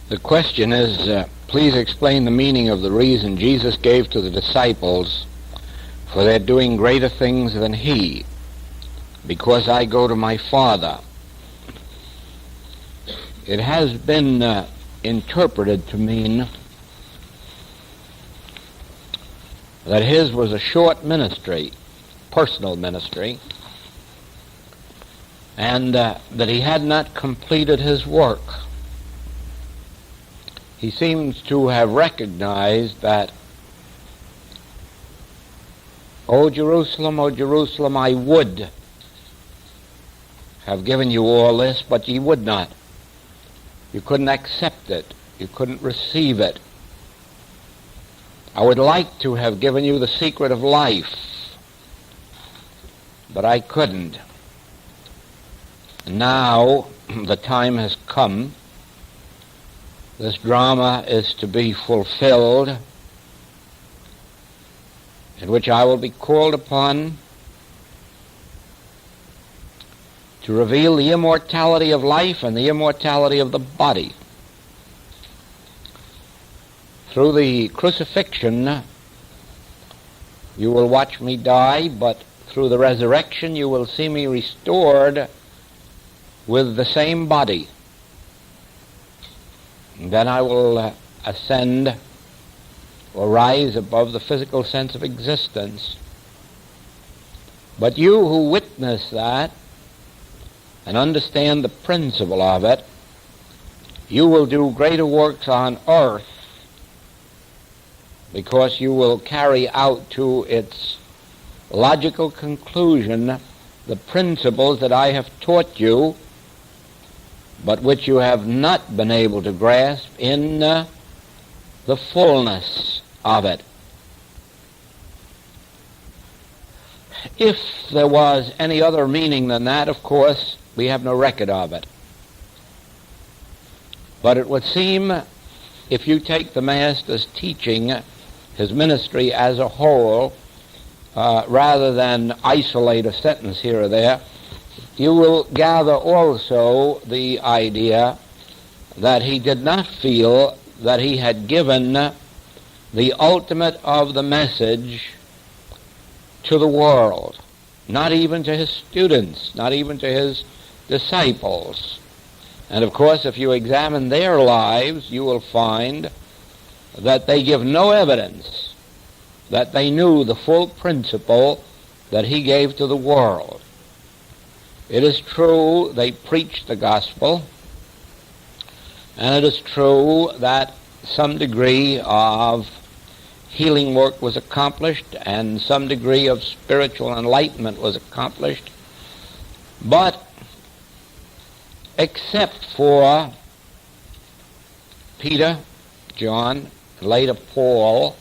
The question is, please explain the meaning of the reason Jesus gave to the disciples for their doing greater things than he, because I go to my Father. It has been interpreted to mean that his was a short ministry, personal ministry, and that he had not completed his work. He seems to have recognized that, O Jerusalem, I would have given you all this, but ye would not. You couldn't accept it. You couldn't receive it. I would like to have given you the secret of life, but I couldn't. Now the time has come. This drama is to be fulfilled, in which I will be called upon to reveal the immortality of life and the immortality of the body. Through the crucifixion, you will watch me die, but through the resurrection, you will see me restored with the same body. And then I will ascend or rise above the physical sense of existence. But you who witness that and understand the principle of it, you will do greater works on earth, because you will carry out to its logical conclusion the principles that I have taught you, but which you have not been able to grasp in the fullness of it. If there was any other meaning than that, of course, we have no record of it. But it would seem, if you take the Master's teaching, his ministry as a whole, rather than isolate a sentence here or there, you will gather also the idea that he did not feel that he had given the ultimate of the message to the world, not even to his students, not even to his disciples. And of course, if you examine their lives, you will find that they give no evidence that they knew the full principle that he gave to the world. It is true they preached the gospel, and it is true that some degree of healing work was accomplished and some degree of spiritual enlightenment was accomplished. But except for Peter, John, and later Paul,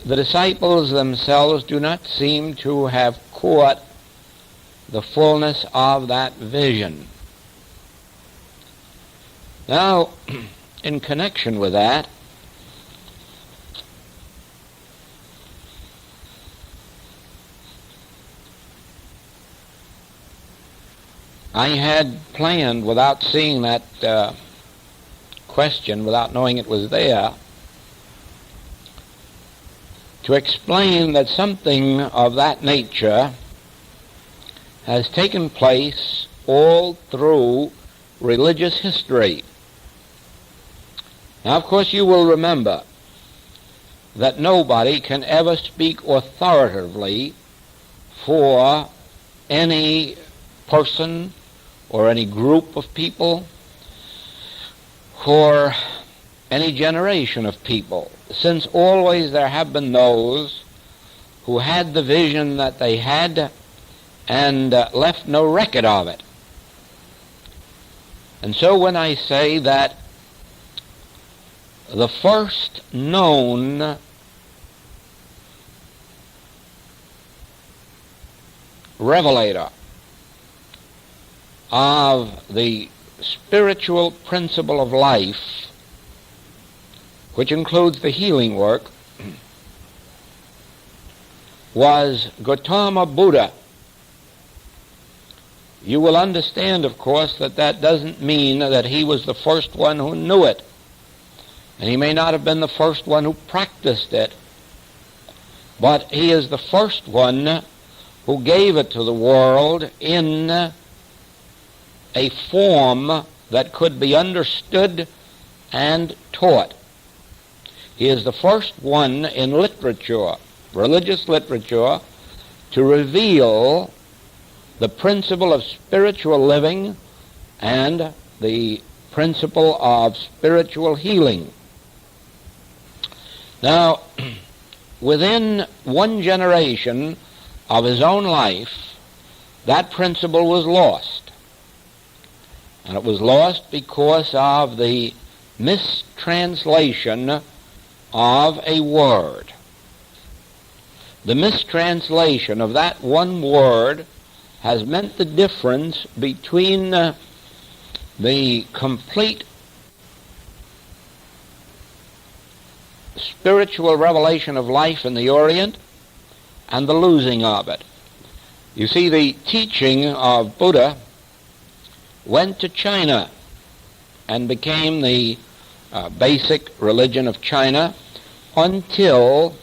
the disciples themselves do not seem to have caught the fullness of that vision. Now, in connection with that, I had planned, without seeing that question, without knowing it was there, to explain that something of that nature has taken place all through religious history. Now, of course, you will remember that nobody can ever speak authoritatively for any person or any group of people or any generation of people, since always there have been those who had the vision that they had and left no record of it. And so when I say that the first known revelator of the spiritual principle of life, which includes the healing work, was Gautama Buddha, you will understand, of course, that that doesn't mean that he was the first one who knew it. And he may not have been the first one who practiced it. But he is the first one who gave it to the world in a form that could be understood and taught. He is the first one in literature, religious literature, to reveal the principle of spiritual living and the principle of spiritual healing. Now, within one generation of his own life, that principle was lost. And it was lost because of the mistranslation of a word. The mistranslation of that one word has meant the difference between the complete spiritual revelation of life in the Orient and the losing of it. You see, the teaching of Buddha went to China and became the basic religion of China until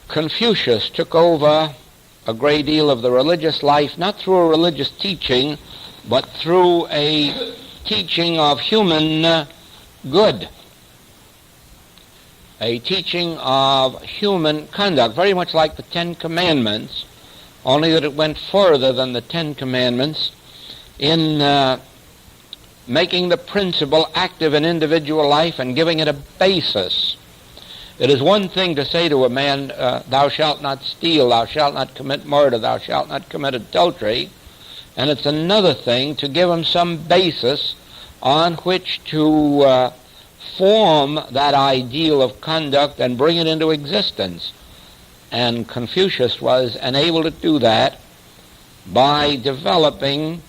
Confucius took over a great deal of the religious life, not through a religious teaching, but through a teaching of human good, a teaching of human conduct, very much like the Ten Commandments, only that it went further than the Ten Commandments in making the principle active in individual life and giving it a basis. It is one thing to say to a man, thou shalt not steal, thou shalt not commit murder, thou shalt not commit adultery, and it's another thing to give him some basis on which to form that ideal of conduct and bring it into existence. And Confucius was unable to do that by developing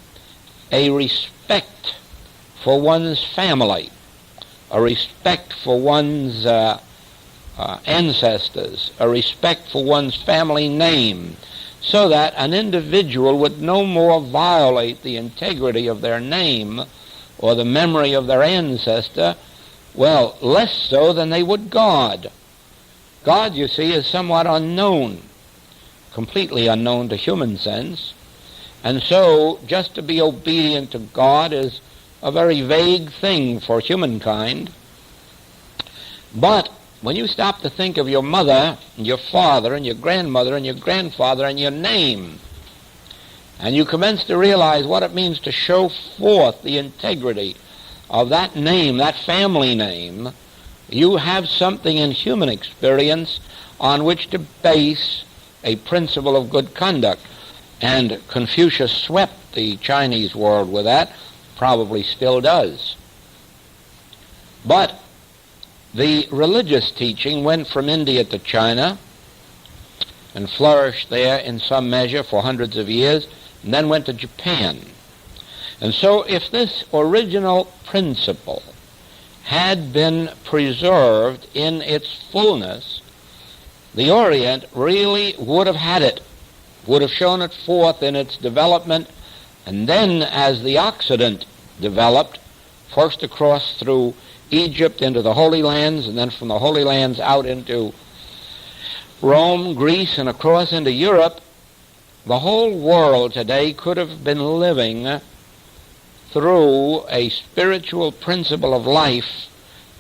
a respect for one's family, a respect for one's ancestors, a respect for one's family name, so that an individual would no more violate the integrity of their name or the memory of their ancestor, well, less so than they would God. God, you see, is somewhat unknown, completely unknown to human sense, and so just to be obedient to God is a very vague thing for humankind. But when you stop to think of your mother and your father and your grandmother and your grandfather and your name, and you commence to realize what it means to show forth the integrity of that name, that family name, you have something in human experience on which to base a principle of good conduct. And Confucius swept the Chinese world with that, probably still does. But the religious teaching went from India to China and flourished there in some measure for hundreds of years, and then went to Japan. And so if this original principle had been preserved in its fullness, the Orient really would have had it, would have shown it forth in its development, and then as the Occident developed, first across through Egypt into the Holy Lands, and then from the Holy Lands out into Rome, Greece, and across into Europe, the whole world today could have been living through a spiritual principle of life,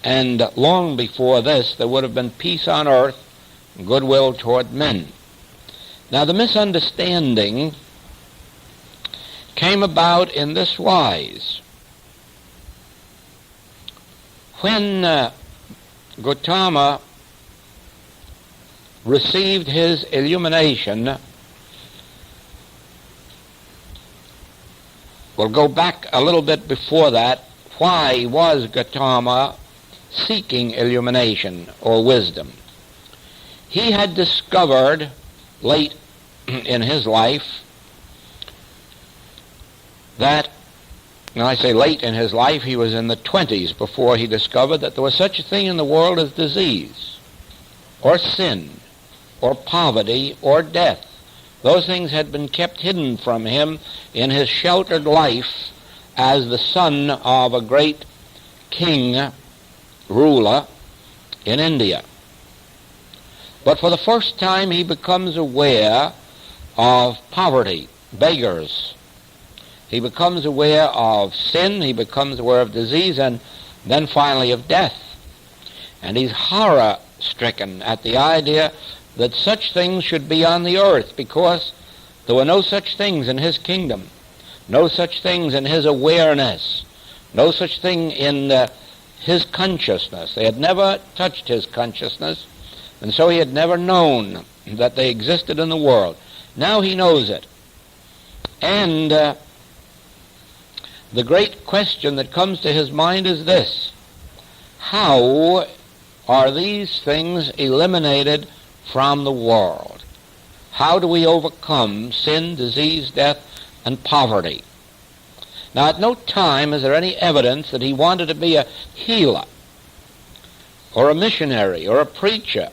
and long before this there would have been peace on earth, goodwill toward men. Now the misunderstanding came about in this wise. When Gautama received his illumination, we'll go back a little bit before that. Why was Gautama seeking illumination or wisdom? He had discovered late in his life that, and I say late in his life, he was in the 20s before he discovered that there was such a thing in the world as disease, or sin, or poverty, or death, Those things had been kept hidden from him in his sheltered life as the son of a great king, ruler in India. But for the first time he becomes aware of poverty, beggars. He becomes aware of sin, he becomes aware of disease, and then finally of death. And he's horror-stricken at the idea that such things should be on the earth, because there were no such things in his kingdom, no such things in his awareness, no such thing in his consciousness. They had never touched his consciousness, and so he had never known that they existed in the world. Now he knows it. And the great question that comes to his mind is this: how are these things eliminated from the world? How do we overcome sin, disease, death, and poverty? Now, at no time is there any evidence that he wanted to be a healer or a missionary or a preacher.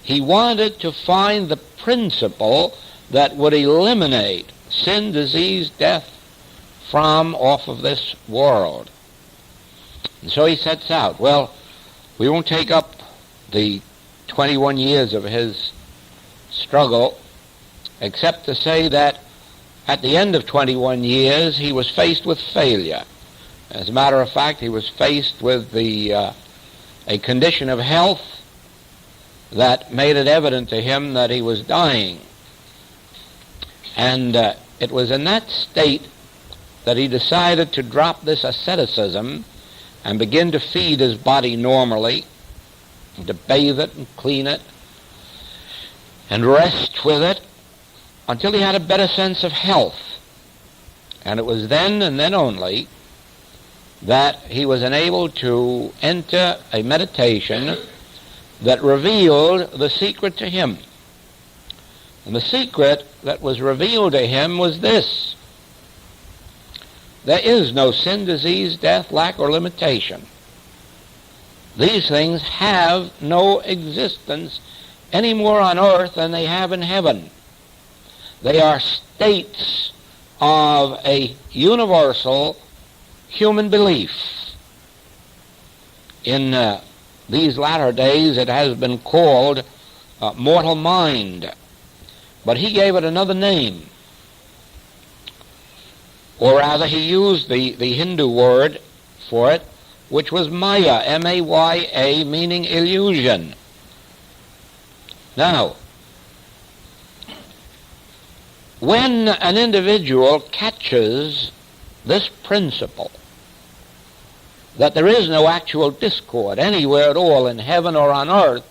He wanted to find the principle that would eliminate sin, disease, death from off of this world. And so he sets out. Well, we won't take up the 21 years of his struggle, except to say that at the end of 21 years he was faced with failure. As a matter of fact, he was faced with a condition of health that made it evident to him that he was dying. And it was in that state that he decided to drop this asceticism and begin to feed his body normally, and to bathe it and clean it and rest with it until he had a better sense of health. And it was then and then only that he was enabled to enter a meditation that revealed the secret to him. And the secret that was revealed to him was this: there is no sin, disease, death, lack, or limitation. These things have no existence any more on earth than they have in heaven. They are states of a universal human belief. In these latter days it has been called mortal mind, but he gave it another name. Or rather, he used the Hindu word for it, which was Maya, M-A-Y-A, meaning illusion. Now, when an individual catches this principle, that there is no actual discord anywhere at all in heaven or on earth,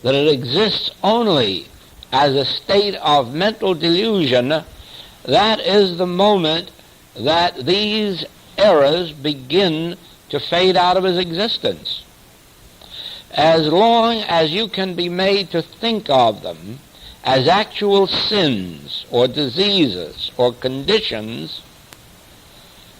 that it exists only as a state of mental delusion, that is the moment that these errors begin to fade out of his existence. As long as you can be made to think of them as actual sins or diseases or conditions,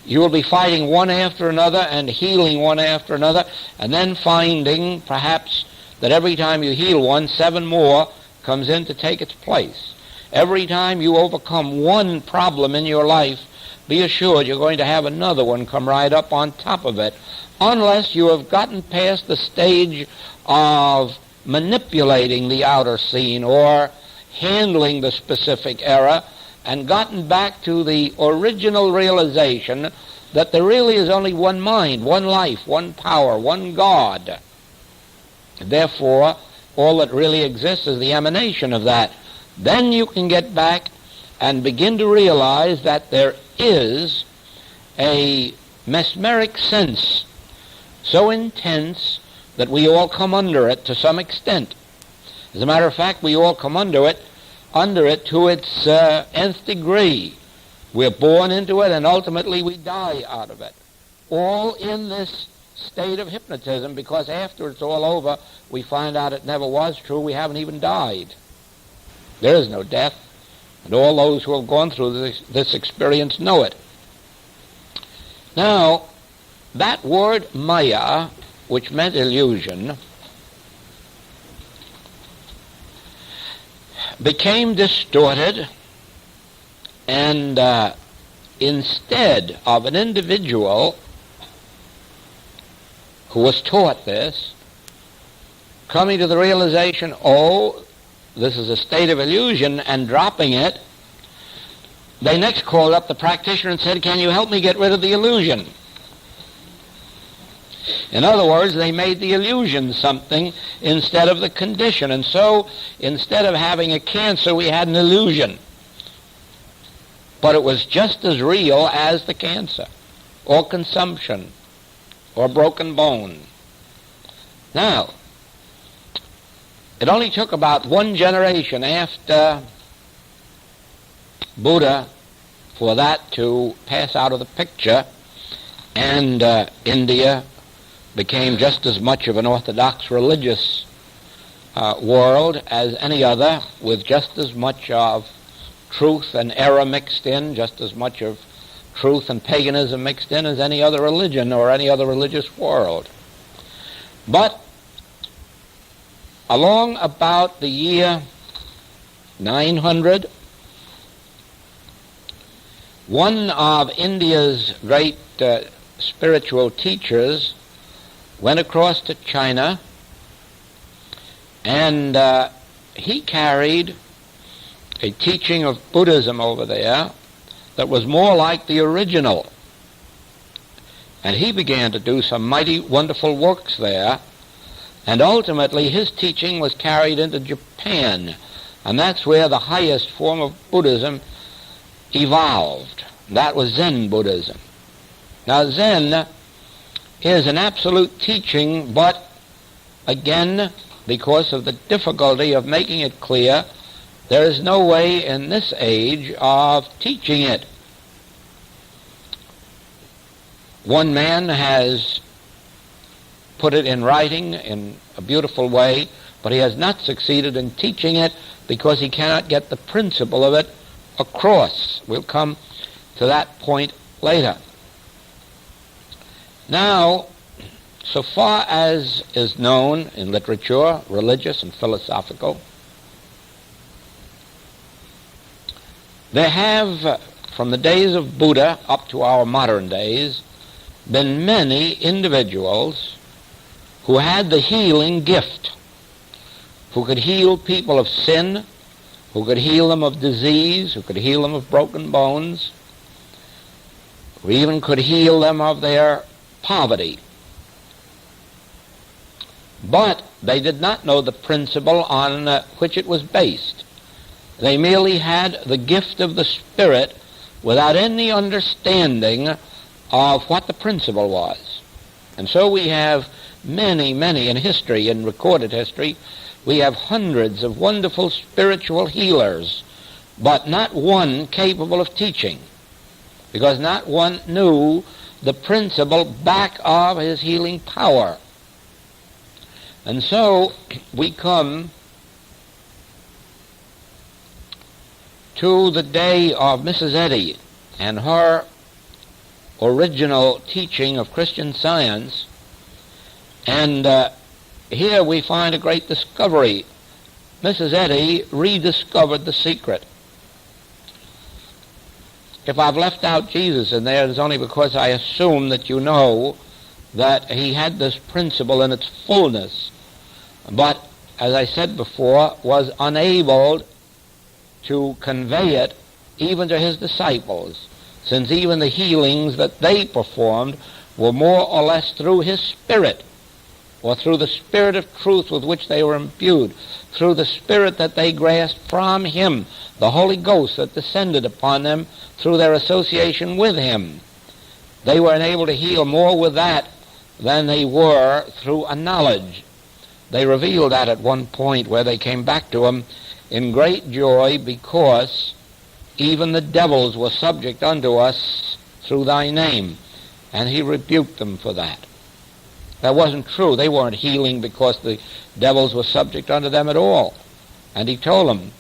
you will be fighting one after another and healing one after another, and then finding perhaps that every time you heal one, 7 more comes in to take its place. Every time you overcome one problem in your life, be assured you're going to have another one come right up on top of it, unless you have gotten past the stage of manipulating the outer scene or handling the specific error and gotten back to the original realization that there really is only one mind, one life, one power, one God. Therefore, all that really exists is the emanation of that. Then you can get back and begin to realize that there is a mesmeric sense so intense that we all come under it to some extent. As a matter of fact, we all come under it to its nth degree. We're born into it, and ultimately we die out of it. All in this state of hypnotism, because after it's all over, we find out it never was true. We haven't even died. There is no death, and all those who have gone through this experience know it. Now, that word Maya, which meant illusion, became distorted, and instead of an individual who was taught this coming to the realization, oh, this is a state of illusion, and dropping it, they next called up the practitioner and said, can you help me get rid of the illusion? In other words, they made the illusion something instead of the condition. And so, instead of having a cancer, we had an illusion. But it was just as real as the cancer, or consumption, or broken bone. Now, it only took about one generation after Buddha for that to pass out of the picture, and India became just as much of an orthodox religious world as any other, with just as much of truth and error mixed in, just as much of truth and paganism mixed in as any other religion or any other religious world. But along about the year 900, one of India's great spiritual teachers went across to China, and he carried a teaching of Buddhism over there that was more like the original. And he began to do some mighty wonderful works there, and ultimately his teaching was carried into Japan, and that's where the highest form of Buddhism evolved. That was Zen Buddhism. Now, Zen is an absolute teaching, but again, because of the difficulty of making it clear, there is no way in this age of teaching it. One man has put it in writing in a beautiful way, but he has not succeeded in teaching it because he cannot get the principle of it across. We'll come to that point later. Now, so far as is known in literature, religious and philosophical, there have, from the days of Buddha up to our modern days, been many individuals who had the healing gift, who could heal people of sin, who could heal them of disease, who could heal them of broken bones, who even could heal them of their poverty. But they did not know the principle on which it was based. They merely had the gift of the Spirit without any understanding of what the principle was. And so we have many in history, in recorded history, we have hundreds of wonderful spiritual healers, but not one capable of teaching, because not one knew the principle back of his healing power. And so we come to the day of Mrs. Eddy and her original teaching of Christian Science, and here we find a great discovery. Mrs. Eddy rediscovered the secret. If I've left out Jesus in there, it's only because I assume that you know that he had this principle in its fullness, but, as I said before, was unable to convey it even to his disciples, since even the healings that they performed were more or less through his Spirit, or through the Spirit of truth with which they were imbued, through the Spirit that they grasped from him, the Holy Ghost that descended upon them through their association with him. They were enabled to heal more with that than they were through a knowledge. They revealed that at one point where they came back to him in great joy, because even the devils were subject unto us through thy name. And he rebuked them for that. That wasn't true. They weren't healing because the devils were subject unto them at all. And he told them,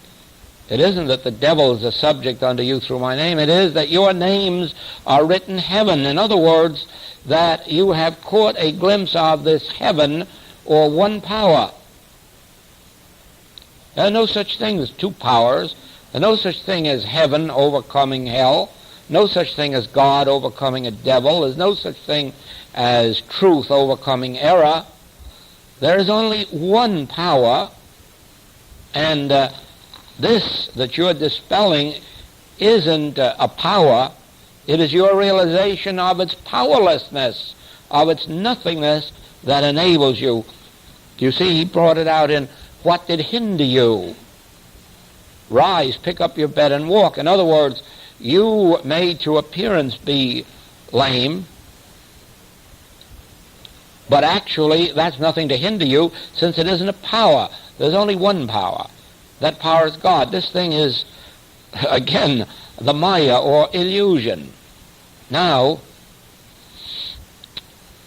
it isn't that the devils are subject unto you through my name. It is that your names are written in heaven. In other words, that you have caught a glimpse of this heaven, or one power. There's no such thing as two powers. There's no such thing as heaven overcoming hell. No such thing as God overcoming a devil. There's no such thing as truth overcoming error. There is only one power, and this that you're dispelling isn't a power. It is your realization of its powerlessness, of its nothingness that enables you. You see, he brought it out in, what did hinder you? Rise, pick up your bed and walk. In other words, you may to appearance be lame, but actually that's nothing to hinder you, since it isn't a power. There's only one power. That power is God. This thing is, again, the Maya or illusion. Now,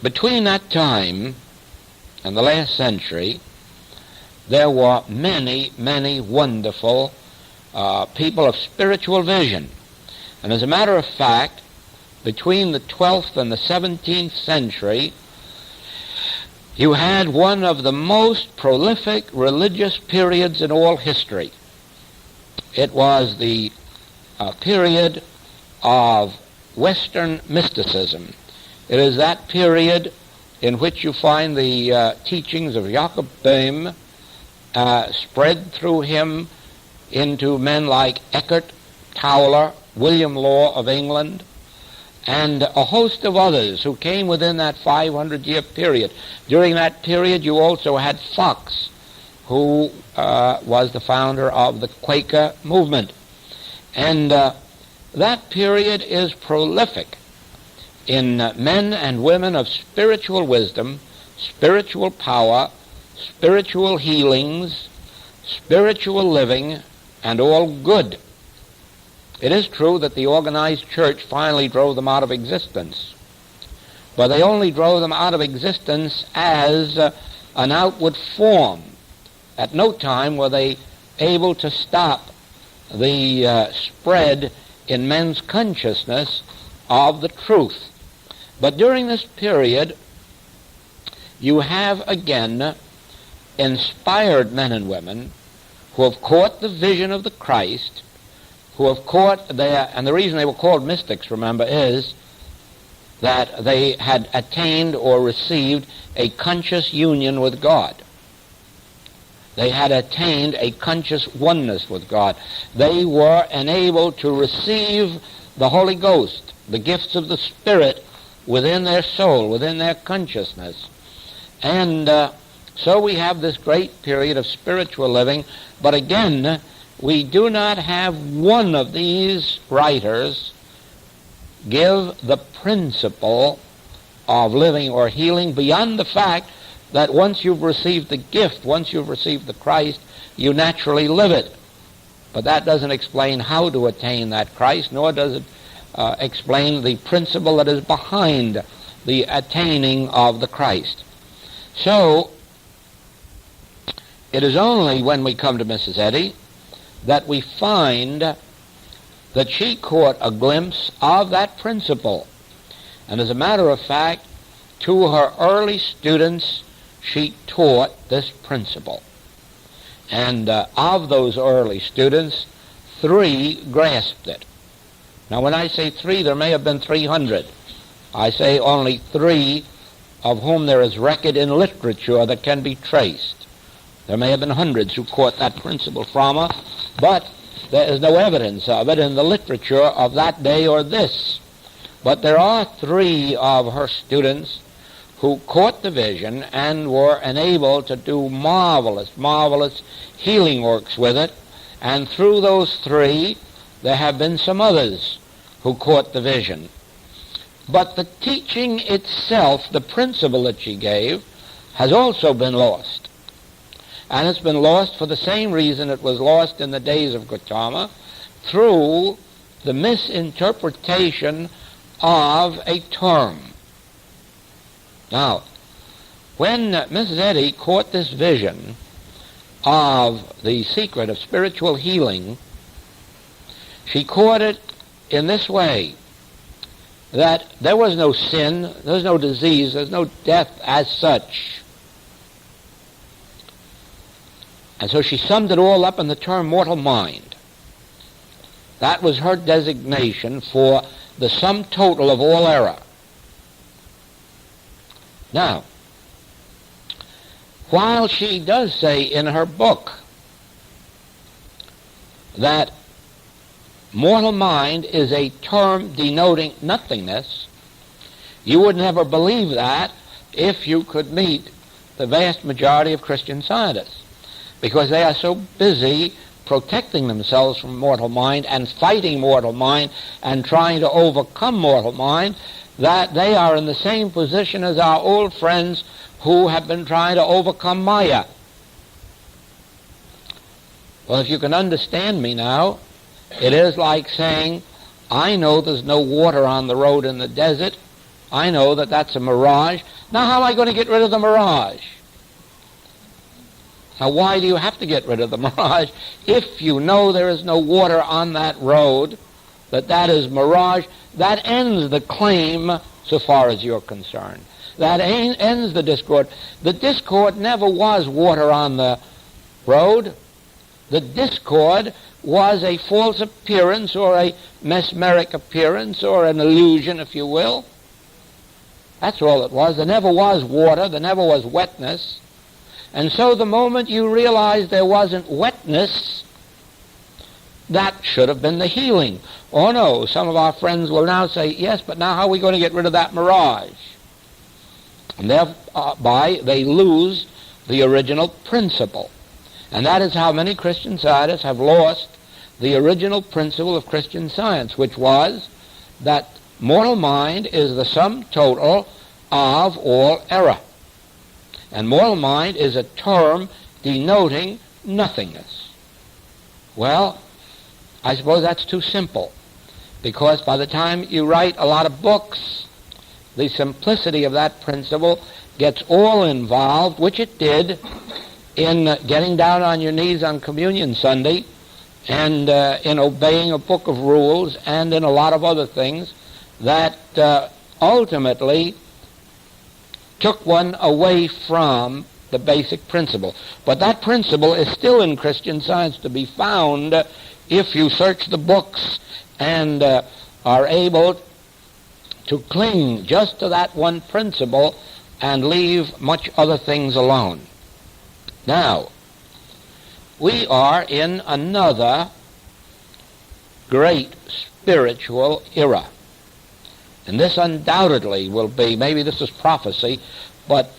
between that time and the last century, there were many, many wonderful people of spiritual vision. And as a matter of fact, between the 12th and the 17th century, you had one of the most prolific religious periods in all history. It was the period of Western mysticism. It is that period in which you find the teachings of Jakob Böhm spread through him into men like Eckhart Towler, William Law of England, and a host of others who came within that 500-year period. During that period, you also had Fox, who was the founder of the Quaker movement. And that period is prolific in men and women of spiritual wisdom, spiritual power, spiritual healings, spiritual living, and all good. It is true that the organized church finally drove them out of existence, but they only drove them out of existence as an outward form. At no time were they able to stop the spread in men's consciousness of the truth. But during this period, you have again inspired men and women who have caught the vision of the Christ, who have caught and the reason they were called mystics, remember, is that they had attained or received a conscious union with God. They had attained a conscious oneness with God. They were enabled to receive the Holy Ghost, the gifts of the Spirit, within their soul, within their consciousness. And so we have this great period of spiritual living, but again, we do not have one of these writers give the principle of living or healing beyond the fact that once you've received the gift, once you've received the Christ, you naturally live it. But that doesn't explain how to attain that Christ, nor does it explain the principle that is behind the attaining of the Christ. So, it is only when we come to Mrs. Eddy that we find that she caught a glimpse of that principle. And as a matter of fact, to her early students, she taught this principle. And of those early students, 3 grasped it. Now, when I say 3, there may have been 300. I say only 3 of whom there is record in literature that can be traced. There may have been hundreds who caught that principle from her, but there is no evidence of it in the literature of that day or this. But there are 3 of her students who caught the vision and were enabled to do marvelous, marvelous healing works with it. And through those 3, there have been some others who caught the vision. But the teaching itself, the principle that she gave, has also been lost. And it's been lost for the same reason it was lost in the days of Gautama, through the misinterpretation of a term. Now, when Mrs. Eddy caught this vision of the secret of spiritual healing, she caught it in this way, that there was no sin, there was no disease, there's no death as such. And so she summed it all up in the term mortal mind. That was her designation for the sum total of all error. Now, while she does say in her book that mortal mind is a term denoting nothingness, you would never believe that if you could meet the vast majority of Christian scientists, because they are so busy protecting themselves from mortal mind and fighting mortal mind and trying to overcome mortal mind that they are in the same position as our old friends who have been trying to overcome Maya. Well, if you can understand me now, it is like saying, I know there's no water on the road in the desert. I know that that's a mirage. Now how am I going to get rid of the mirage? Now why do you have to get rid of the mirage if you know there is no water on that road, that is mirage? That ends the claim so far as you're concerned. That ends the discord. The discord never was water on the road. The discord was a false appearance or a mesmeric appearance or an illusion, if you will. That's all it was. There never was water. There never was wetness. And so the moment you realize there wasn't wetness, that should have been the healing. Oh no, some of our friends will now say, yes, but now how are we going to get rid of that mirage? And thereby they lose the original principle. And that is how many Christian scientists have lost the original principle of Christian Science, which was that mortal mind is the sum total of all error. And mortal mind is a term denoting nothingness. Well, I suppose that's too simple, because by the time you write a lot of books, the simplicity of that principle gets all involved, which it did in getting down on your knees on Communion Sunday and in obeying a book of rules and in a lot of other things that ultimately took one away from the basic principle. But that principle is still in Christian Science to be found if you search the books and are able to cling just to that one principle and leave much other things alone. Now, we are in another great spiritual era. And this undoubtedly will be, maybe this is prophecy, but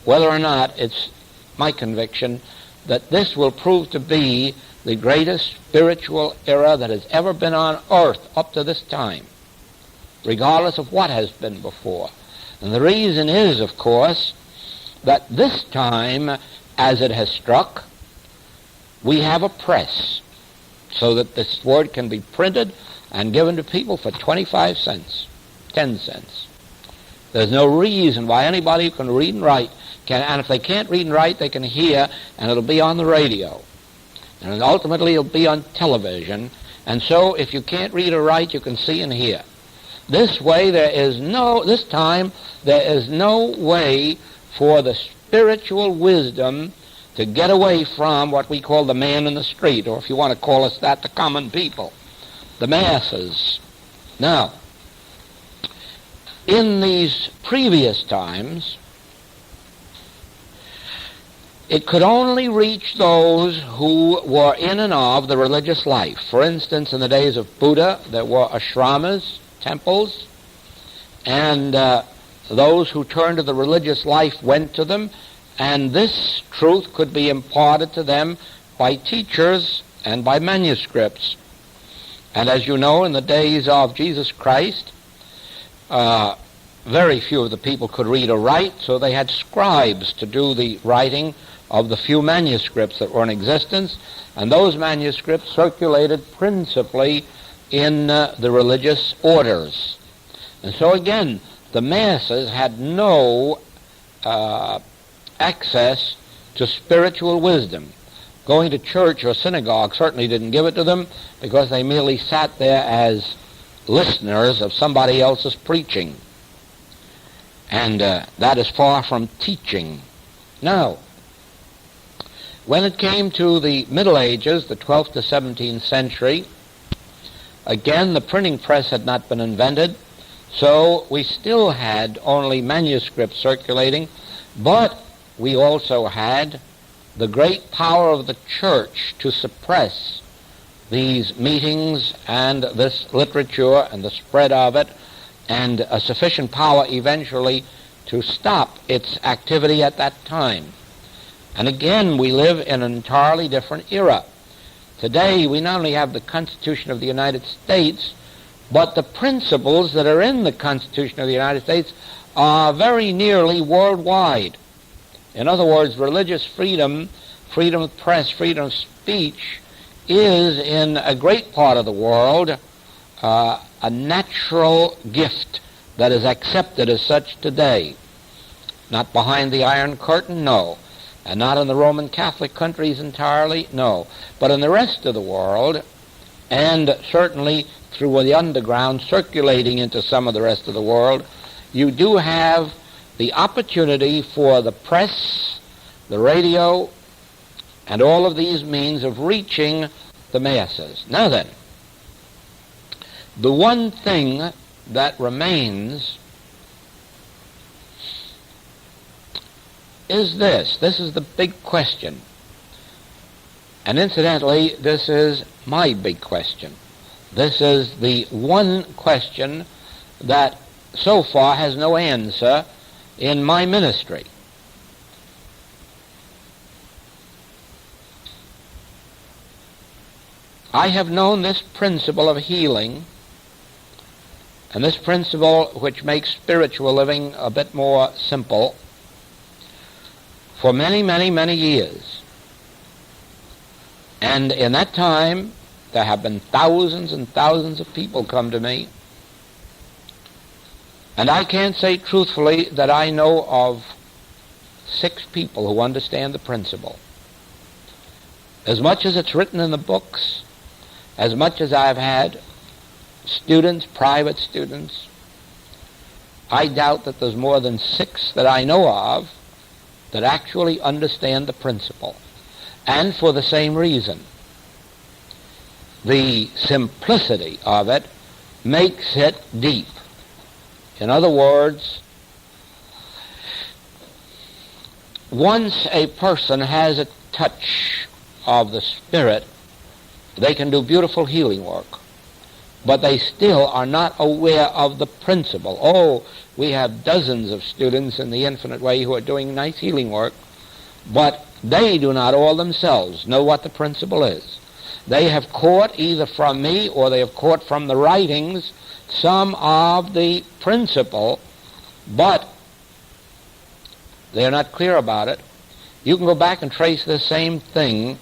whether or not, it's my conviction that this will prove to be the greatest spiritual era that has ever been on earth up to this time, regardless of what has been before. And the reason is, of course, that this time, as it has struck, we have a press so that this word can be printed and given to people for 25 cents, 10 cents. There's no reason why anybody who can read and write can, and if they can't read and write, they can hear, and it'll be on the radio. And ultimately it'll be on television. And so if you can't read or write, you can see and hear. This way this time there is no way for the spiritual wisdom to get away from what we call the man in the street, or if you want to call us that, the common people, the masses. Now, in these previous times, it could only reach those who were in and of the religious life. For instance, in the days of Buddha, there were ashramas, temples, and those who turned to the religious life went to them, and this truth could be imparted to them by teachers and by manuscripts. And as you know, in the days of Jesus Christ, very few of the people could read or write, so they had scribes to do the writing of the few manuscripts that were in existence, and those manuscripts circulated principally in the religious orders. And so again, the masses had no access to spiritual wisdom. Going to church or synagogue certainly didn't give it to them, because they merely sat there as listeners of somebody else's preaching. And that is far from teaching. Now, When it came to the Middle Ages, the 12th to 17th century, again, the printing press had not been invented, so we still had only manuscripts circulating, but we also had the great power of the church to suppress these meetings and this literature and the spread of it, and a sufficient power eventually to stop its activity at that time. And again, we live in an entirely different era. Today, we not only have the Constitution of the United States, but the principles that are in the Constitution of the United States are very nearly worldwide. In other words, religious freedom, freedom of press, freedom of speech is, in a great part of the world, a natural gift that is accepted as such today. Not behind the Iron Curtain, no. And not in the Roman Catholic countries entirely, no. But in the rest of the world, and certainly through the underground circulating into some of the rest of the world, you do have the opportunity for the press, the radio, and all of these means of reaching the masses. Now then, the one thing that remains is this. This is the big question. And incidentally, this is my big question. This is the one question that so far has no answer in my ministry. I have known this principle of healing, and this principle which makes spiritual living a bit more simple, for many, many, many years. And in that time, there have been thousands and thousands of people come to me, and I can't say truthfully that I know of 6 people who understand the principle. As much as it's written in the books, as much as I've had students, private students, I doubt that there's more than 6 that I know of that actually understand the principle. And for the same reason. The simplicity of it makes it deep. In other words, once a person has a touch of the Spirit, they can do beautiful healing work, but they still are not aware of the principle. Oh, we have dozens of students in the Infinite Way who are doing nice healing work, but they do not all themselves know what the principle is. They have caught either from me or they have caught from the writings some of the principle, but they're not clear about it. You can go back and trace the same thing.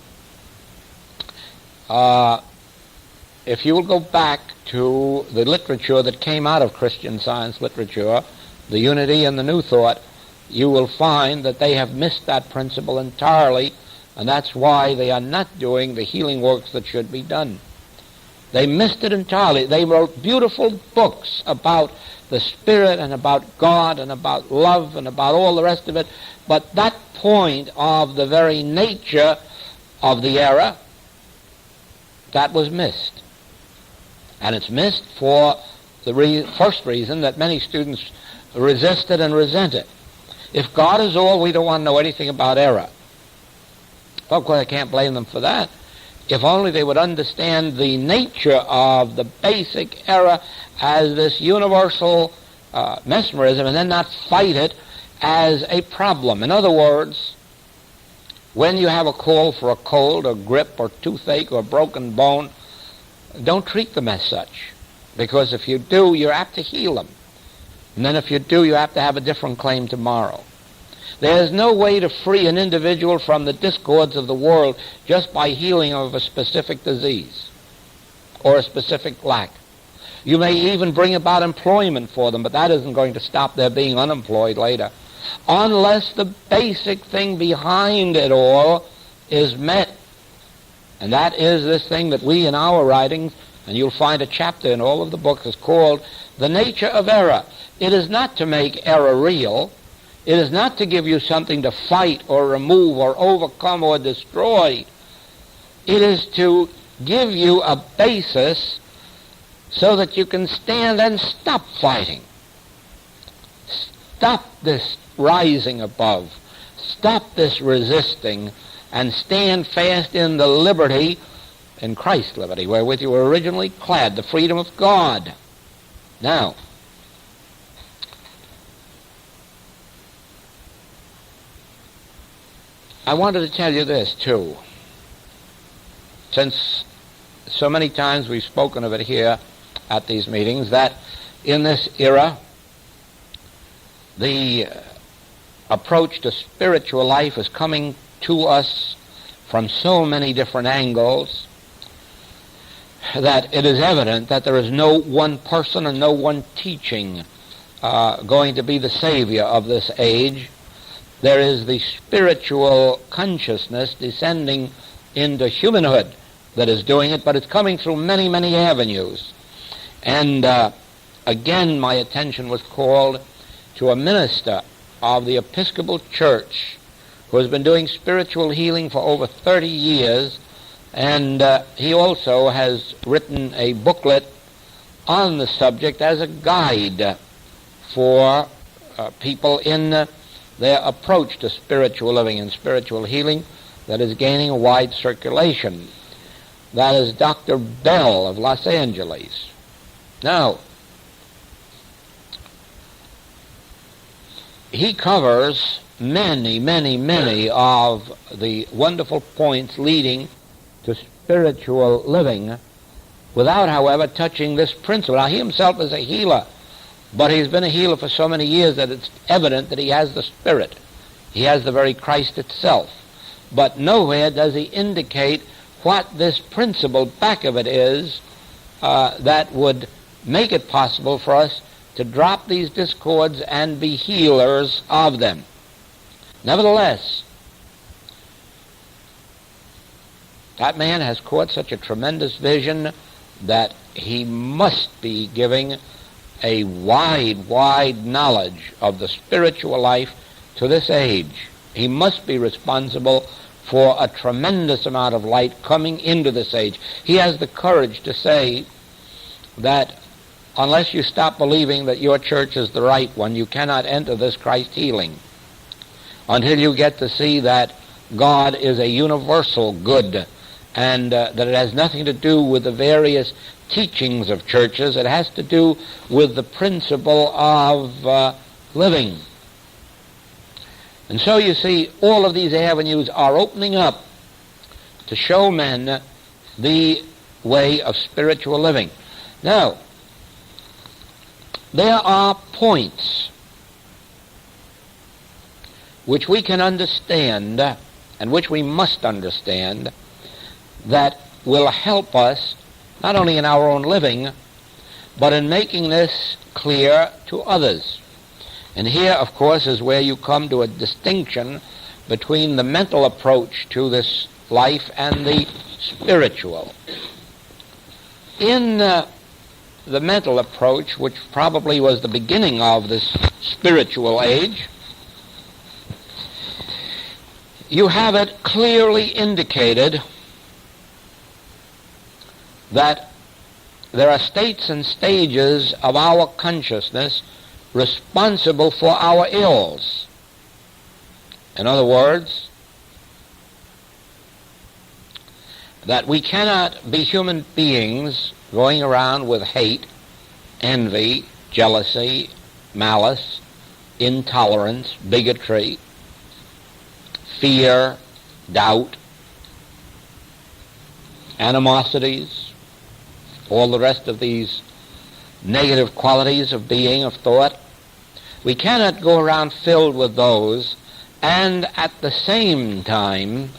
If you will go back to the literature that came out of Christian Science literature, the Unity and the New Thought, you will find that they have missed that principle entirely, and that's why they are not doing the healing works that should be done. They missed it entirely. They wrote beautiful books about the Spirit and about God and about love and about all the rest of it, but that point of the very nature of the era, that was missed. And it's missed for the first reason that many students resist it and resent it. If God is all, we don't want to know anything about error. Of course, I can't blame them for that. If only they would understand the nature of the basic error as this universal mesmerism, and then not fight it as a problem. In other words, when you have a call for a cold or grip or toothache or broken bone, don't treat them as such, because if you do, you're apt to heal them. And then if you do, you have to have a different claim tomorrow. There is no way to free an individual from the discords of the world just by healing of a specific disease or a specific lack. You may even bring about employment for them, but that isn't going to stop their being unemployed later, unless the basic thing behind it all is met. And that is this thing that we in our writings, and you'll find a chapter in all of the books, is called The Nature of Error. It is not to make error real. It is not to give you something to fight or remove or overcome or destroy. It is to give you a basis so that you can stand and stop fighting. Stop this rising above. Stop this resisting and stand fast in the liberty, in Christ's liberty, wherewith you were originally clad, the freedom of God. Now, I wanted to tell you this, too. Since so many times we've spoken of it here at these meetings, that in this era, the approach to spiritual life is coming to us from so many different angles that it is evident that there is no one person and no one teaching going to be the savior of this age. There is the spiritual consciousness descending into humanhood that is doing it, but it's coming through many, many avenues. And again, my attention was called to a minister of the Episcopal Church who has been doing spiritual healing for over 30 years, and he also has written a booklet on the subject as a guide for people in their approach to spiritual living and spiritual healing that is gaining a wide circulation. That is Dr. Bell of Los Angeles. Now, he covers many, many, many of the wonderful points leading to spiritual living without, however, touching this principle. Now, he himself is a healer, but he's been a healer for so many years that it's evident that he has the Spirit. He has the very Christ itself. But nowhere does he indicate what this principle back of it is that would make it possible for us to drop these discords and be healers of them. Nevertheless, that man has caught such a tremendous vision that he must be giving a wide, wide knowledge of the spiritual life to this age. He must be responsible for a tremendous amount of light coming into this age. He has the courage to say that unless you stop believing that your church is the right one, you cannot enter this Christ healing until you get to see that God is a universal good and that it has nothing to do with the various teachings of churches. It has to do with the principle of living. And so you see, all of these avenues are opening up to show men the way of spiritual living. Now, there are points which we can understand and which we must understand that will help us not only in our own living, but in making this clear to others. And here, of course, is where you come to a distinction between the mental approach to this life and the spiritual. In the mental approach, which probably was the beginning of this spiritual age, you have it clearly indicated that there are states and stages of our consciousness responsible for our ills. In other words, that we cannot be human beings going around with hate, envy, jealousy, malice, intolerance, bigotry, fear, doubt, animosities, all the rest of these negative qualities of being, of thought. We cannot go around filled with those and at the same time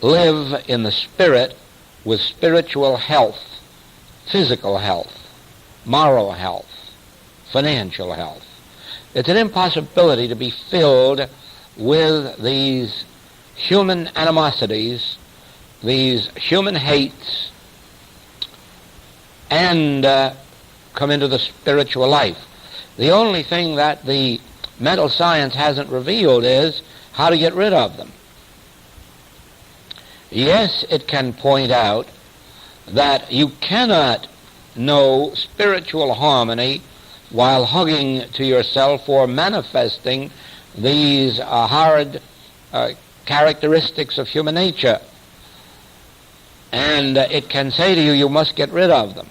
live in the Spirit with spiritual health, physical health, moral health, financial health. It's an impossibility to be filled with these human animosities, these human hates, and come into the spiritual life. The only thing that the mental science hasn't revealed is how to get rid of them. Yes, it can point out that you cannot know spiritual harmony while hugging to yourself or manifesting these horrid characteristics of human nature. And it can say to you, you must get rid of them.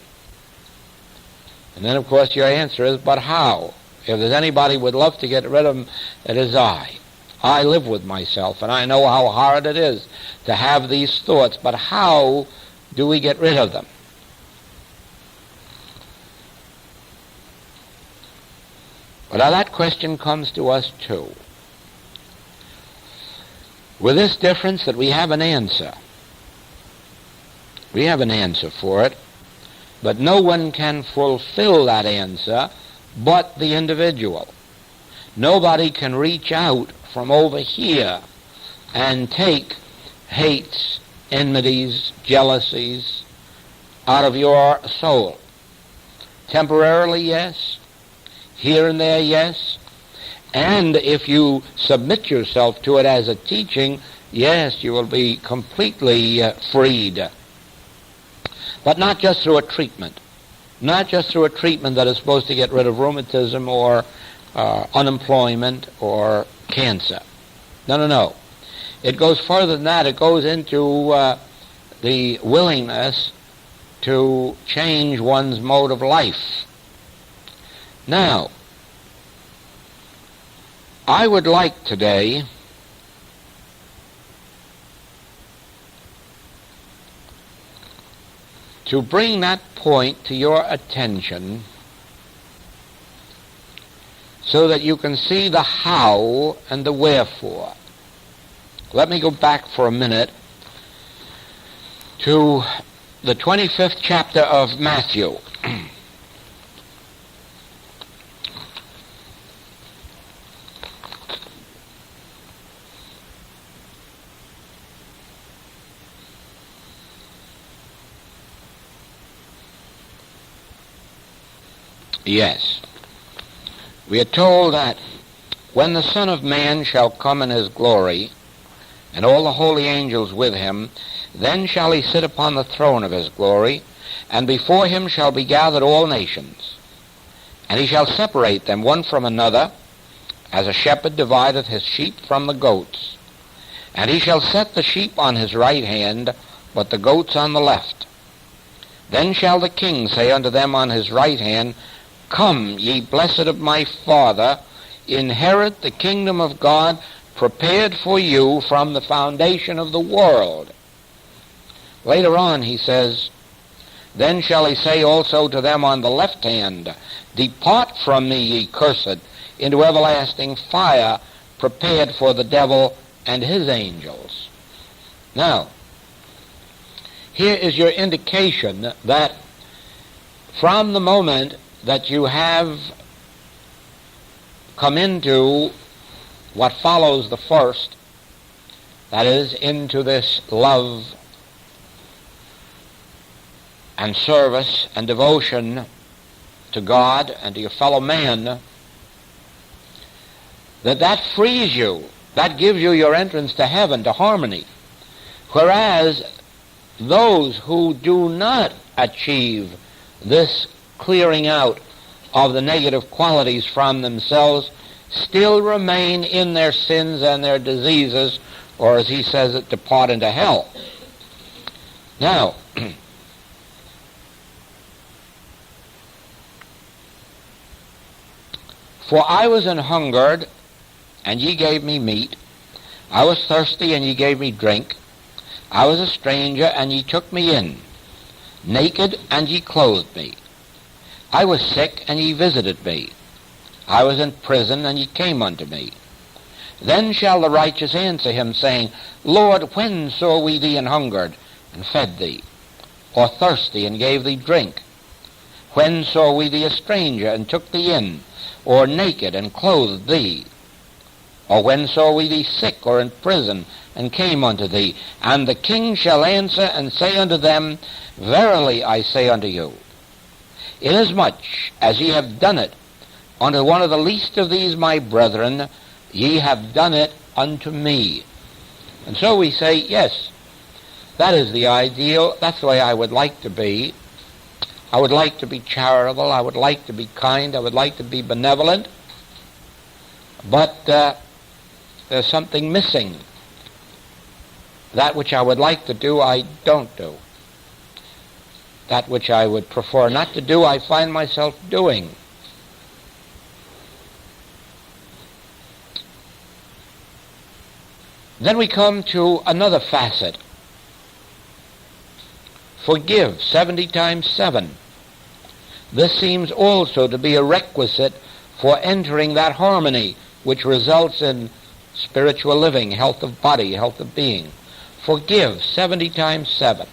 And then, of course, your answer is, but how? If there's anybody who would love to get rid of them, it is I. I live with myself, and I know how hard it is to have these thoughts, but how do we get rid of them? But now that question comes to us too, with this difference that we have an answer. We have an answer for it, but no one can fulfill that answer but the individual. Nobody can reach out from over here and take hates, enmities, jealousies out of your soul. Temporarily, yes. Here and there, yes. And if you submit yourself to it as a teaching, yes, you will be completely freed. But not just through a treatment. Not just through a treatment that is supposed to get rid of rheumatism or unemployment or cancer. No. It goes further than that. It goes into the willingness to change one's mode of life. Now, I would like today to bring that point to your attention so that you can see the how and the wherefore. Let me go back for a minute to the 25th chapter of Matthew. Yes. We are told that when the Son of Man shall come in his glory, and all the holy angels with him, then shall he sit upon the throne of his glory, and before him shall be gathered all nations. And he shall separate them one from another, as a shepherd divideth his sheep from the goats. And he shall set the sheep on his right hand, but the goats on the left. Then shall the king say unto them on his right hand, Come, ye blessed of my Father, inherit the kingdom of God, prepared for you from the foundation of the world. Later on he says, Then shall he say also to them on the left hand, Depart from me, ye cursed, into everlasting fire, prepared for the devil and his angels. Now, here is your indication that from the moment that you have come into what follows the first, that is, into this love and service and devotion to God and to your fellow man, that frees you, that gives you your entrance to heaven, to harmony. Whereas those who do not achieve this clearing out of the negative qualities from themselves still remain in their sins and their diseases, or as he says it, depart into hell. Now, for I was an hungered, and ye gave me meat. I was thirsty, and ye gave me drink. I was a stranger, and ye took me in. Naked, and ye clothed me. I was sick, and ye visited me. I was in prison, and ye came unto me. Then shall the righteous answer him, saying, Lord, when saw we thee an hungered, and fed thee? Or thirsty, and gave thee drink? When saw we thee a stranger, and took thee in? Or naked, and clothed thee? Or when saw we thee sick, or in prison, and came unto thee? And the king shall answer and say unto them, Verily I say unto you, inasmuch as ye have done it unto one of the least of these my brethren, ye have done it unto me. And so we say, yes, that is the ideal. That's the way I would like to be. I would like to be charitable. I would like to be kind. I would like to be benevolent. But there's something missing. That which I would like to do, I don't do. That which I would prefer not to do, I find myself doing. Then we come to another facet. Forgive 70 times 7. This seems also to be a requisite for entering that harmony which results in spiritual living, health of body, health of being. Forgive 70 times 7.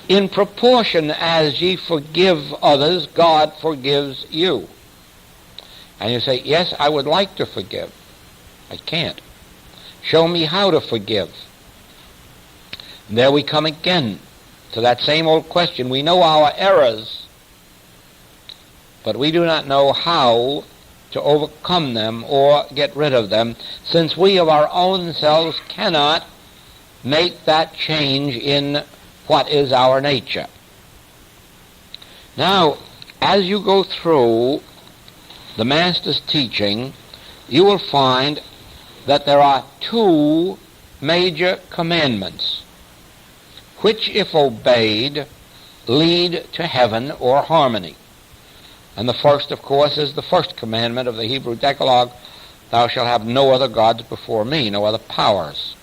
In proportion as ye forgive others, God forgives you. And you say, yes, I would like to forgive. I can't. Show me how to forgive. And there we come again to that same old question. We know our errors, but we do not know how to overcome them or get rid of them, since we of our own selves cannot make that change in what is our nature. Now, as you go through the Master's teaching, you will find that there are 2 major commandments, which, if obeyed, lead to heaven or harmony. And the first, of course, is the first commandment of the Hebrew Decalogue, thou shalt have no other gods before me, no other powers.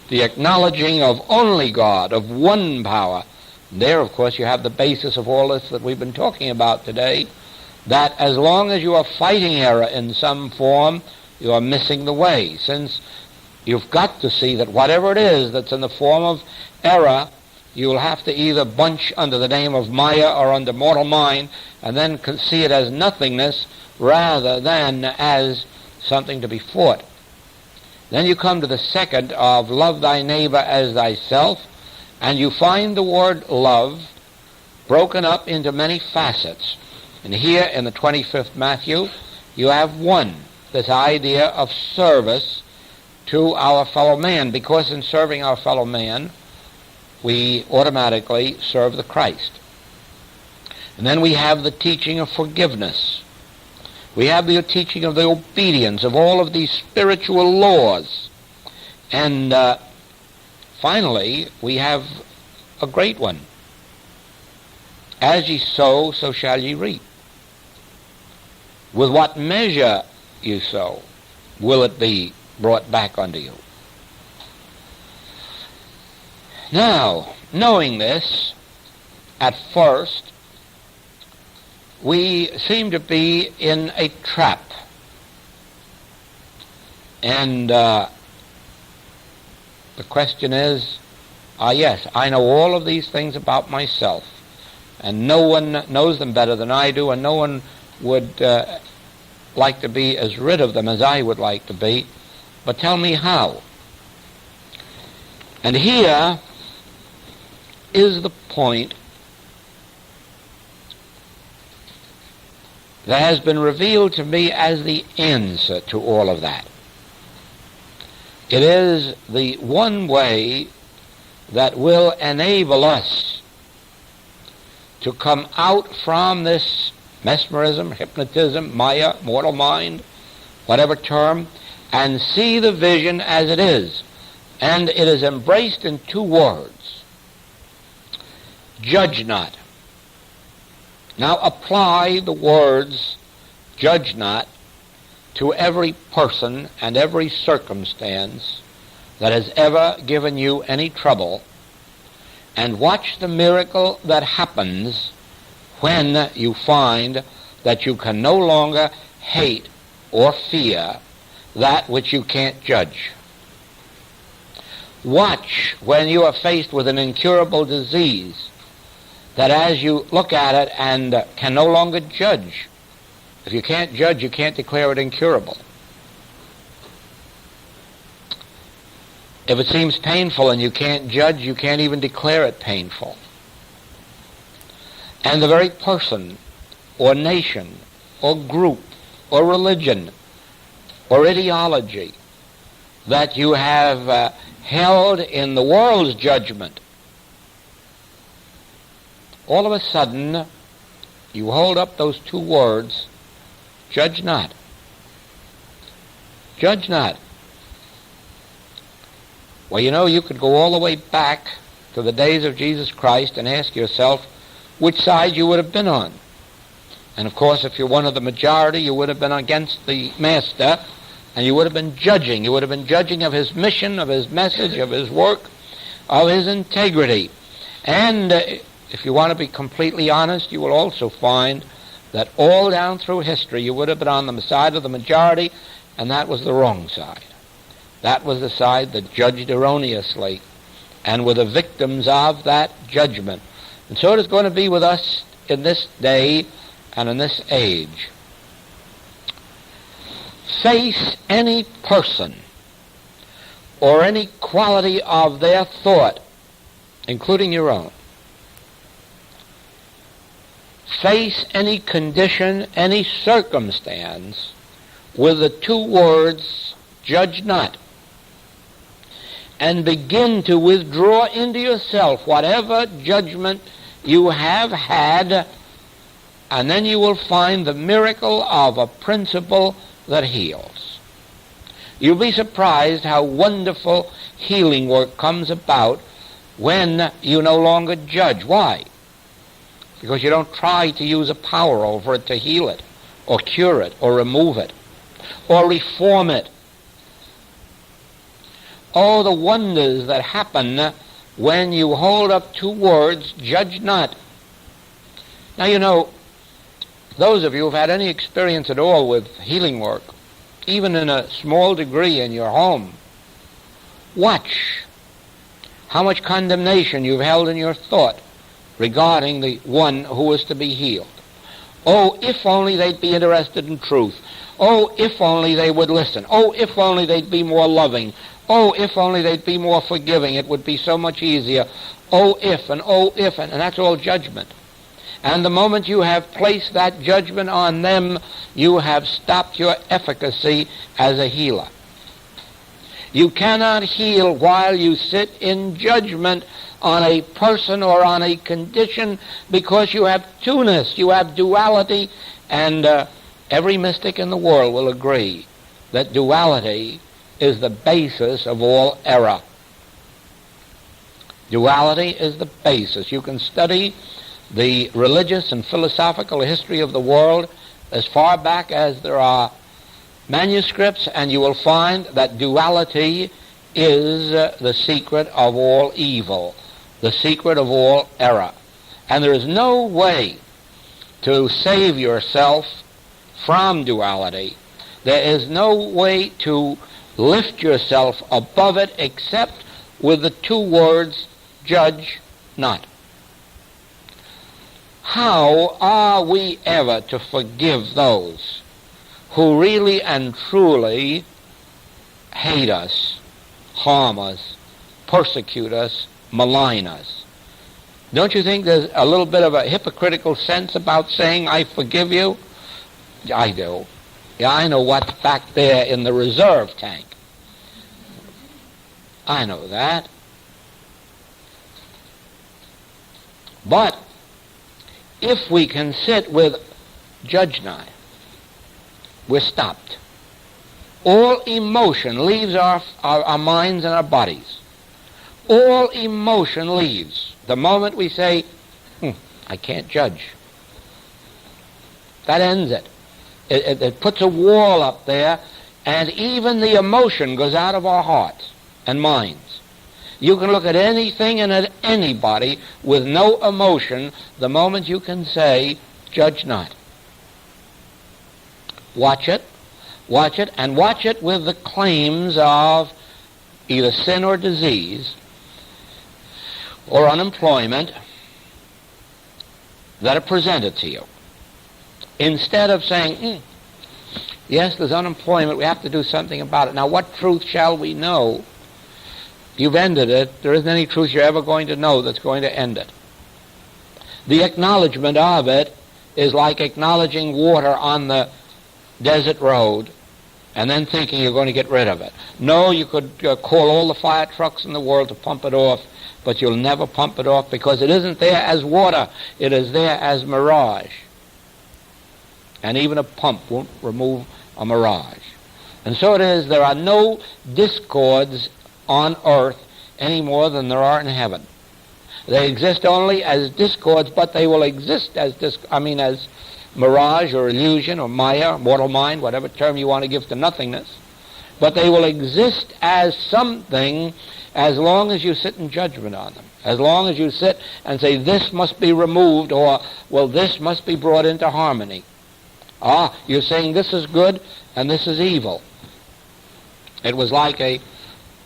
The acknowledging of only God, of one power. There, of course, you have the basis of all this that we've been talking about today, that as long as you are fighting error in some form, you are missing the way, since you've got to see that whatever it is that's in the form of error, you'll have to either bunch under the name of Maya or under mortal mind, and then see it as nothingness rather than as something to be fought. Then you come to the second of love thy neighbor as thyself, and you find the word love broken up into many facets. And here in the 25th Matthew, you have one, this idea of service to our fellow man, because in serving our fellow man, we automatically serve the Christ. And then we have the teaching of forgiveness. We have the teaching of the obedience of all of these spiritual laws. And finally, we have a great one. As ye sow, so shall ye reap. With what measure you sow, will it be brought back unto you. Now, knowing this, at first, we seem to be in a trap. And the question is, yes, I know all of these things about myself, and no one knows them better than I do, and no one would like to be as rid of them as I would like to be, but tell me how. And here is the point that has been revealed to me as the answer to all of that. It is the one way that will enable us to come out from this mesmerism, hypnotism, maya, mortal mind, whatever term, and see the vision as it is. And it is embraced in 2 words. Judge not. Now apply the words, judge not, to every person and every circumstance that has ever given you any trouble, and watch the miracle that happens when you find that you can no longer hate or fear that which you can't judge. Watch when you are faced with an incurable disease, that as you look at it and can no longer judge. If you can't judge, you can't declare it incurable. If it seems painful and you can't judge, you can't even declare it painful. And the very person or nation or group or religion or ideology that you have held in the world's judgment, all of a sudden you hold up those two words, judge not. Judge not. Well, you know, you could go all the way back to the days of Jesus Christ and ask yourself which side you would have been on. And of course, if you're one of the majority, you would have been against the master, and you would have been judging. You would have been judging of his mission, of his message, of his work, of his integrity. And if you want to be completely honest, you will also find that all down through history you would have been on the side of the majority, and that was the wrong side. That was the side that judged erroneously and were the victims of that judgment. And so it is going to be with us in this day and in this age. Face any person or any quality of their thought, including your own. Face any condition, any circumstance with the two words, judge not, and begin to withdraw into yourself whatever judgment you have had, and then you will find the miracle of a principle that heals. You'll be surprised how wonderful healing work comes about when you no longer judge. Why? Because you don't try to use a power over it to heal it, or cure it, or remove it, or reform it. Oh, the wonders that happen when you hold up two words, judge not. Now, you know, those of you who've had any experience at all with healing work, even in a small degree in your home, watch how much condemnation you've held in your thought regarding the one who is to be healed. Oh, if only they'd be interested in truth. Oh, if only they would listen. Oh, if only they'd be more loving. Oh, if only they'd be more forgiving. It would be so much easier. Oh, if, and that's all judgment. And the moment you have placed that judgment on them, you have stopped your efficacy as a healer. You cannot heal while you sit in judgment on a person or on a condition, because you have two-ness, you have duality, and every mystic in the world will agree that duality is the basis of all error. Duality is the basis. You can study the religious and philosophical history of the world as far back as there are manuscripts, and you will find that duality is the secret of all evil, the secret of all error. And there is no way to save yourself from duality. There is no way to lift yourself above it except with the two words, judge not. How are we ever to forgive those who really and truly hate us, harm us, persecute us, malign us? Don't you think there's a little bit of a hypocritical sense about saying, I forgive you? I do. Yeah, I know what's back there in the reserve tank. I know that. But if we can sit with judge not, we're stopped. All emotion leaves our minds and our bodies. All emotion leaves the moment we say, I can't judge. That ends it. It puts a wall up there, and even the emotion goes out of our hearts and minds. You can look at anything and at anybody with no emotion the moment you can say, judge not. Watch it, and watch it with the claims of either sin or disease or unemployment that are presented to you. Instead of saying, yes, there's unemployment, we have to do something about it. Now, what truth shall we know? You've ended it. There isn't any truth you're ever going to know that's going to end it. The acknowledgement of it is like acknowledging water on the desert road and then thinking you're going to get rid of it. No, you could call all the fire trucks in the world to pump it off, but you'll never pump it off because it isn't there as water. It is there as mirage. And even a pump won't remove a mirage. And so it is, there are no discords on earth any more than there are in heaven. They exist only as discords, but they will exist as as mirage or illusion or maya, mortal mind, whatever term you want to give to nothingness. But they will exist as something as long as you sit in judgment on them. As long as you sit and say, this must be removed, or, well, this must be brought into harmony. You're saying this is good and this is evil. It was like a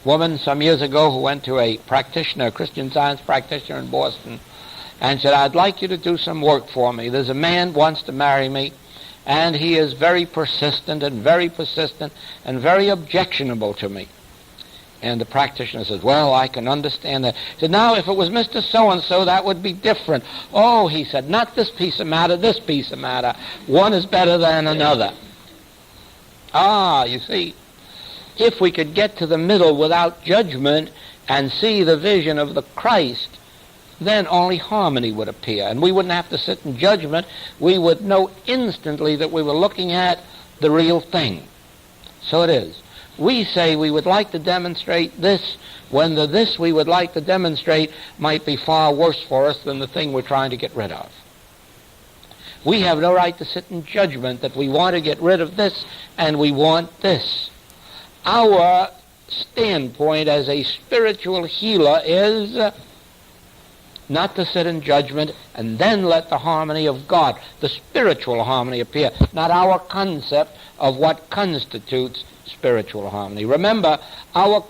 woman some years ago who went to a practitioner, a Christian Science practitioner in Boston, and said, I'd like you to do some work for me. There's a man who wants to marry me, and he is very persistent and very objectionable to me. And the practitioner says, well, I can understand that. He said, now, if it was Mr. So-and-so, that would be different. Oh, he said, not this piece of matter, this piece of matter. One is better than another. You see, if we could get to the middle without judgment and see the vision of the Christ, then only harmony would appear. And we wouldn't have to sit in judgment. We would know instantly that we were looking at the real thing. So it is. We say we would like to demonstrate this when the this we would like to demonstrate might be far worse for us than the thing we're trying to get rid of. We have no right to sit in judgment that we want to get rid of this and we want this. Our standpoint as a spiritual healer is not to sit in judgment and then let the harmony of God, the spiritual harmony, appear, not our concept of what constitutes spiritual harmony. Remember, our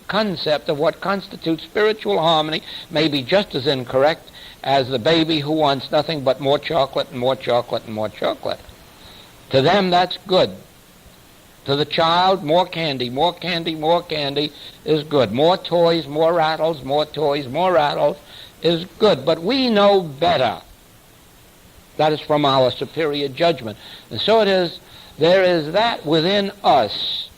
concept of what constitutes spiritual harmony may be just as incorrect as the baby who wants nothing but more chocolate and more chocolate and more chocolate. To them, that's good. To the child, more candy, more candy, more candy is good. More toys, more rattles, more toys, more rattles is good. But we know better. That is from our superior judgment. And so it is, there is that within us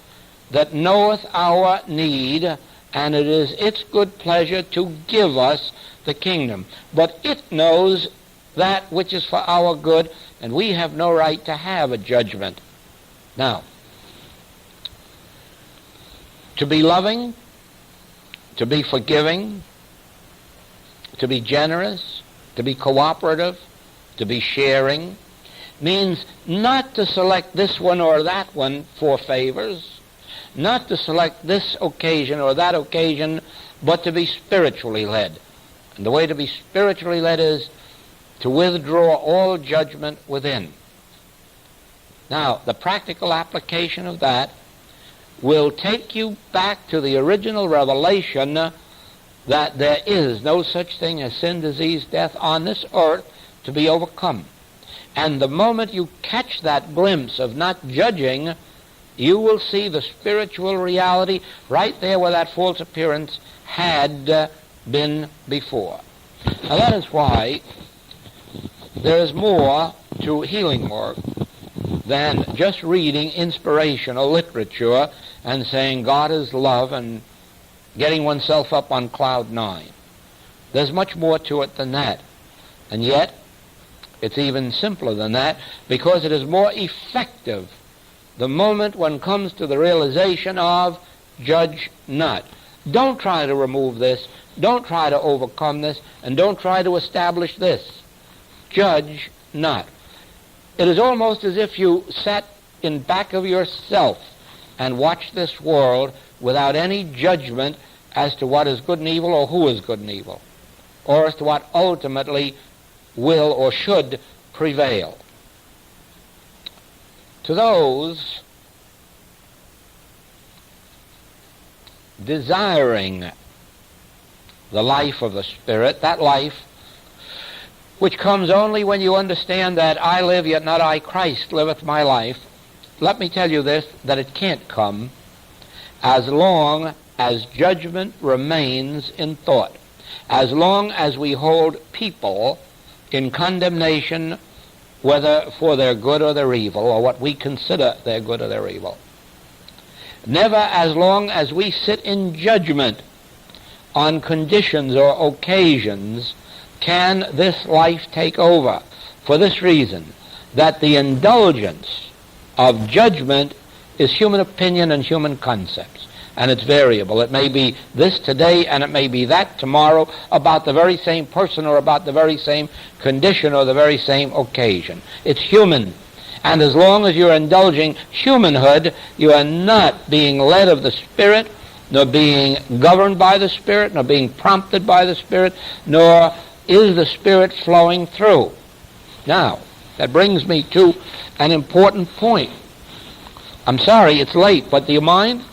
that knoweth our need, and it is its good pleasure to give us the kingdom. But it knows that which is for our good, and we have no right to have a judgment. Now, to be loving, to be forgiving, to be generous, to be cooperative, to be sharing, means not to select this one or that one for favors, not to select this occasion or that occasion, but to be spiritually led. And the way to be spiritually led is to withdraw all judgment within. Now, the practical application of that will take you back to the original revelation that there is no such thing as sin, disease, death on this earth to be overcome. And the moment you catch that glimpse of not judging, you will see the spiritual reality right there where that false appearance had been before. Now that is why there is more to healing work than just reading inspirational literature and saying God is love and getting oneself up on cloud 9. There's much more to it than that. And yet, it's even simpler than that because it is more effective the moment one comes to the realization of judge not. Don't try to remove this. Don't try to overcome this. And don't try to establish this. Judge not. It is almost as if you sat in back of yourself and watched this world without any judgment as to what is good and evil or who is good and evil, or as to what ultimately will or should prevail. To those desiring the life of the Spirit, that life which comes only when you understand that I live, yet not I, Christ liveth my life, let me tell you this, that it can't come as long as judgment remains in thought, as long as we hold people in condemnation whether for their good or their evil, or what we consider their good or their evil. Never as long as we sit in judgment on conditions or occasions can this life take over, for this reason, that the indulgence of judgment is human opinion and human concepts, and it's variable. It may be this today and it may be that tomorrow, about the very same person or about the very same condition or the very same occasion. It's human. And as long as you're indulging humanhood, you are not being led of the Spirit, nor being governed by the Spirit, nor being prompted by the Spirit, nor is the Spirit flowing through. Now, that brings me to an important point. I'm sorry, it's late, but do you mind?